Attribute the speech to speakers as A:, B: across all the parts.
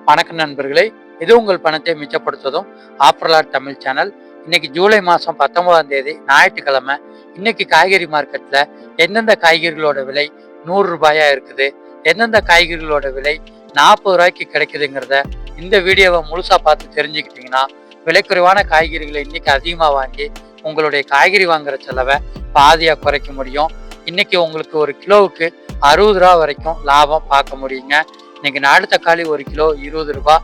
A: வணக்கம் நண்பர்களே, இது உங்கள் பணத்தை மிச்சப்படுத்துவதும் ஆப்ரலாட் தமிழ் சேனல். இன்னைக்கு ஜூலை மாதம் 19ஆம் தேதி ஞாயிற்றுக்கிழமை. இன்னைக்கு காய்கறி மார்க்கெட்டில் எந்தெந்த காய்கறிகளோட விலை 100 ரூபாயா இருக்குது, எந்தெந்த காய்கறிகளோட விலை 40 ரூபாய்க்கு கிடைக்குதுங்கிறத இந்த வீடியோவை முழுசாக பார்த்து தெரிஞ்சுக்கிட்டிங்கன்னா விலை குறைவான காய்கறிகளை இன்னைக்கு அதிகமாக வாங்கி உங்களுடைய காய்கறி வாங்குற செலவை பாதியாக குறைக்க முடியும். இன்னைக்கு உங்களுக்கு ஒரு கிலோவுக்கு 60 ரூபா வரைக்கும் லாபம் பார்க்க முடியுங்க. இன்னைக்கு நாடு தக்காளி 1 கிலோ 20 ரூபா,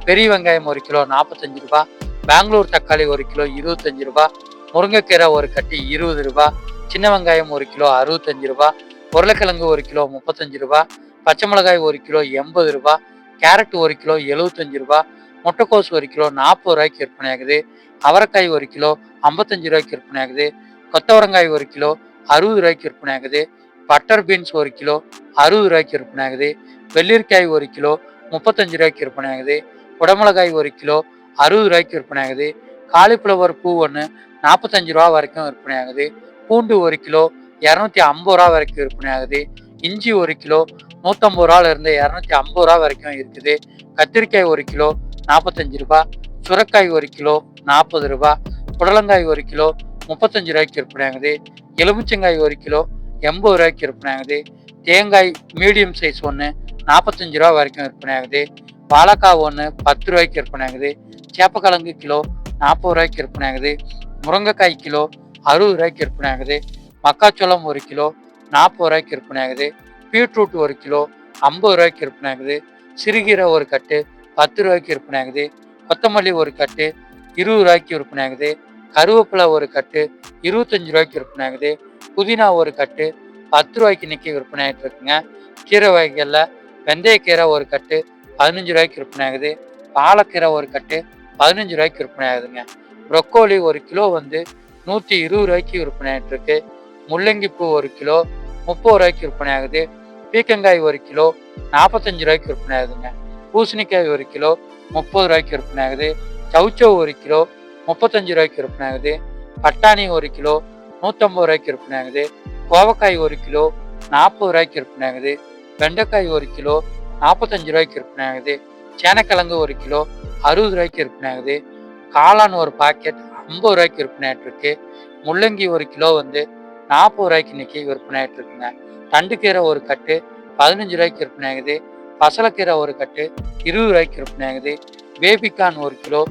A: பெரிய வெங்காயம் 1 கிலோ 45 ரூபா, பெங்களூர் தக்காளி 1 கிலோ 25 ரூபா, முருங்கைக்கீரை ஒரு கட்டி 20 ரூபா, சின்ன வெங்காயம் 1 கிலோ 65 ரூபா, உருளைக்கிழங்கு 1 கிலோ 35 ரூபா, பச்சை மிளகாய் 1 கிலோ 80 ரூபா, கேரட் 1 கிலோ 75 ரூபா, முட்டைக்கோஸ் 1 கிலோ 40 ரூபாய்க்கு விற்பனை ஆகுது, அவரைக்காய் 1 கிலோ 55 ரூபாய்க்கு விற்பனை ஆகுது, கொத்தவரங்காய் 1 கிலோ 60 ரூபாய்க்கு விற்பனை ஆகுது, பட்டர் பீன்ஸ் 1 கிலோ 60 ரூபாய்க்கு விற்பனை ஆகுது, வெள்ளரிக்காய் 1 கிலோ 35 ரூபாய்க்கு விற்பனை ஆகுது, குடமிளகாய் 1 கிலோ 60 ரூபாய்க்கு விற்பனை ஆகுது, காலிஃப்ளவர் பூ ஒன்று 45 ரூபா வரைக்கும் விற்பனை ஆகுது, பூண்டு 1 கிலோ 250 ரூபா வரைக்கும் விற்பனை ஆகுது, இஞ்சி 1 கிலோ 150 ரூபாயிலிருந்து 250 ரூபா வரைக்கும் இருக்குது, கத்திரிக்காய் 1 கிலோ 45 ரூபா, சுரக்காய் 1 கிலோ 40 ரூபா, புடலங்காய் 1 கிலோ 35 ரூபாய்க்கு விற்பனை ஆகுது, எலுமிச்சங்காய் 1 கிலோ 80 ரூபாய்க்கு விற்பனை ஆகுது, தேங்காய் மீடியம் சைஸ் ஒன்று 45 ரூபா வரைக்கும் விற்பனை ஆகுது, வாழைக்காய் ஒன்று 10 ரூபாய்க்கு விற்பனை ஆகுது, சேப்பக்கிழங்கு கிலோ 40 ரூபாய்க்கு விற்பனை ஆகுது, முருங்கைக்காய் கிலோ 60 ரூபாய்க்கு விற்பனை ஆகுது, மக்காச்சோளம் 1 கிலோ 40 ரூபாய்க்கு விற்பனை ஆகுது, பீட்ரூட் 1 கிலோ 50 ரூபாய்க்கு விற்பனை ஆகுது, சிறுகீரை ஒரு கட்டு 10 ரூபாய்க்கு விற்பனை ஆகுது, கொத்தமல்லி ஒரு கட்டு 20 ரூபாய்க்கு விற்பனை ஆகுது, கருவேப்பிலை ஒரு கட்டு 25 ரூபாய்க்கு விற்பனை ஆகுது, புதினா ஒரு கட்டு 10 ரூபாய்க்கு இன்னைக்கு விற்பனை ஆகிட்டு இருக்குங்க. கீரை வகைகளில் வெந்தயக்கீரை ஒரு கட்டு 15 ரூபாய்க்கு விற்பனை ஆகுது, பாலக்கீரை ஒரு கட்டு 15 ரூபாய்க்கு விற்பனை ஆகுதுங்க. ப்ரொக்கோலி 1 கிலோ 120 ரூபாய்க்கு விற்பனை ஆகிட்டு இருக்கு, முள்ளங்கி பூ 1 கிலோ 30 ரூபாய்க்கு விற்பனை ஆகுது, பீக்கங்காய் 1 கிலோ 45 ரூபாய்க்கு விற்பனை ஆகுதுங்க, பூசணிக்காய் 1 கிலோ 30 ரூபாய்க்கு விற்பனை ஆகுது, சவுச்சோ 1 கிலோ 35 ரூபாய்க்கு விற்பனை ஆகுது, பட்டாணி 1 கிலோ 150 ரூபாய்க்கு விற்பனை ஆகுது, கோவக்காய் 1 கிலோ 40 ரூபாய்க்கு விற்பனை ஆகுது, வெண்டைக்காய் 1 கிலோ 45 ரூபாய்க்கு விற்பனை ஆகுது, சேனக்கிழங்கு 1 கிலோ 60 ரூபாய்க்கு விற்பனை ஆகுது, காளான் ஒரு பாக்கெட் 50 ரூபாய்க்கு விற்பனை ஆகிட்டு இருக்கு, முள்ளங்கி 1 கிலோ 40 ரூபாய்க்கு இன்னைக்கு விற்பனை ஆகிட்டு இருக்குங்க. தண்டுக்கீரை ஒரு கட்டு 15 ரூபாய்க்கு விற்பனை ஆகுது, பசலைக்கீரை ஒரு கட்டு 20 ரூபாய்க்கு விற்பனை ஆகுது, பேபிகார்ன் 1 கிலோ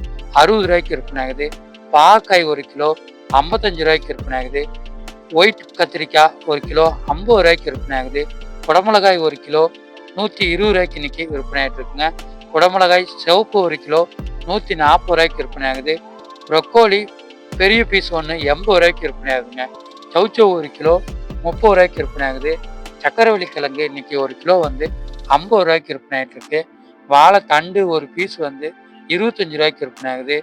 A: 60 ரூபாய்க்கு விற்பனை ஆகுது, பாகக்காய் 1 கிலோ 55 ரூபாய்க்கு விற்பனை ஆகுது, ஒயிட் கத்திரிக்காய் 1 கிலோ 50 ரூபாய்க்கு விற்பனை ஆகுது, குடமிளகாய் 1 கிலோ 120 ரூபாய்க்கு இன்னைக்கு விற்பனை ஆகிட்டு இருக்குங்க. குடமிளகாய் சிவப்பு 1 கிலோ 140 ரூபாய்க்கு விற்பனை ஆகுது, ப்ரொக்கோலி பெரிய பீஸ் ஒன்று 80 ரூபாய்க்கு விற்பனை ஆகுதுங்க, சவுச்சோ 1 கிலோ 30 ரூபாய்க்கு விற்பனை ஆகுது, சக்கரவள்ளி கிழங்கு இன்னைக்கு 1 கிலோ 50 ரூபாய்க்கு விற்பனை ஆகிட்டு இருக்கு, வாழை தண்டு ஒரு பீஸ் 25 ரூபாய்க்கு விற்பனை ஆகுது,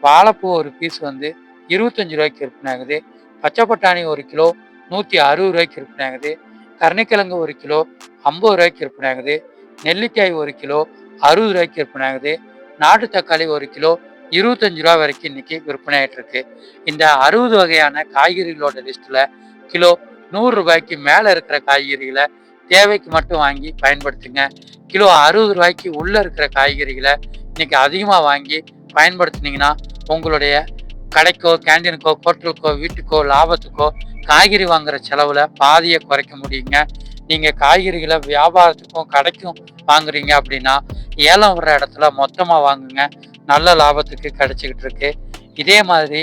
A: வாழைப்பூ ஒரு பீஸ் 25 ரூபாய்க்கு விற்பனை ஆகுது, பச்சை பட்டாணி 1 கிலோ 160 ரூபாய்க்கு விற்பனை ஆகுது, கருணைக்கிழங்கு 1 கிலோ 50 ரூபாய்க்கு விற்பனை ஆகுது, நெல்லிக்காய் 1 கிலோ 60 ரூபாய்க்கு விற்பனை ஆகுது, நாட்டு தக்காளி 1 கிலோ 25 ரூபா வரைக்கும் இன்னைக்கு விற்பனை ஆகிட்டு இருக்கு. இந்த 60 வகையான காய்கறிகளோட லிஸ்ட்டில் கிலோ 100 ரூபாய்க்கு மேலே இருக்கிற காய்கறிகளை தேவைக்கு மட்டும் வாங்கி பயன்படுத்துங்க. கிலோ 60 ரூபாய்க்கு உள்ளே இருக்கிற காய்கறிகளை இன்னைக்கு அதிகமாக வாங்கி பயன்படுத்தினீங்கன்னா உங்களுடைய கடைக்கோ, கேண்டீனுக்கோ, ஹோட்டலுக்கோ, வீட்டுக்கோ, லாபத்துக்கோ காய்கறி வாங்குற செலவில் பாதியை குறைக்க முடியுங்க. நீங்கள் காய்கறிகளை வியாபாரத்துக்கும் கடைக்கும் வாங்குறீங்க அப்படின்னா ஏலம் வர்ற இடத்துல மொத்தமாக வாங்குங்க, நல்ல லாபத்துக்கு கிடைச்சிக்கிட்டு இருக்கு. இதே மாதிரி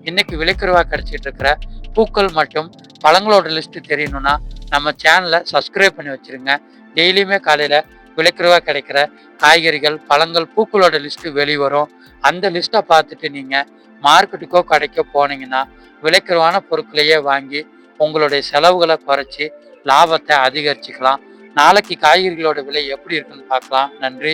A: இன்னைக்கு விலைக்குறைவாக கிடைச்சிட்டு இருக்கிற பூக்கள் மற்றும் பழங்களோட லிஸ்ட்டு தெரியணும்னா நம்ம சேனலை சப்ஸ்கிரைப் பண்ணி வச்சுருங்க. டெய்லியுமே காலையில் விலைக்குறைவாக கிடைக்கிற காய்கறிகள், பழங்கள், பூக்களோட லிஸ்ட்டு வெளிவரும். அந்த லிஸ்ட்டை பார்த்துட்டு நீங்கள் மார்க்கெட்டுக்கோ கடைக்கோ போனீங்கன்னா விலைக்குறைவான பொருட்களையே வாங்கி உங்களுடைய செலவுகளை குறைச்சி லாபத்தை அதிகரிச்சுக்கலாம். நாளைக்கு காய்கறிகளோட விலை எப்படி இருக்குன்னு பார்க்கலாம். நன்றி.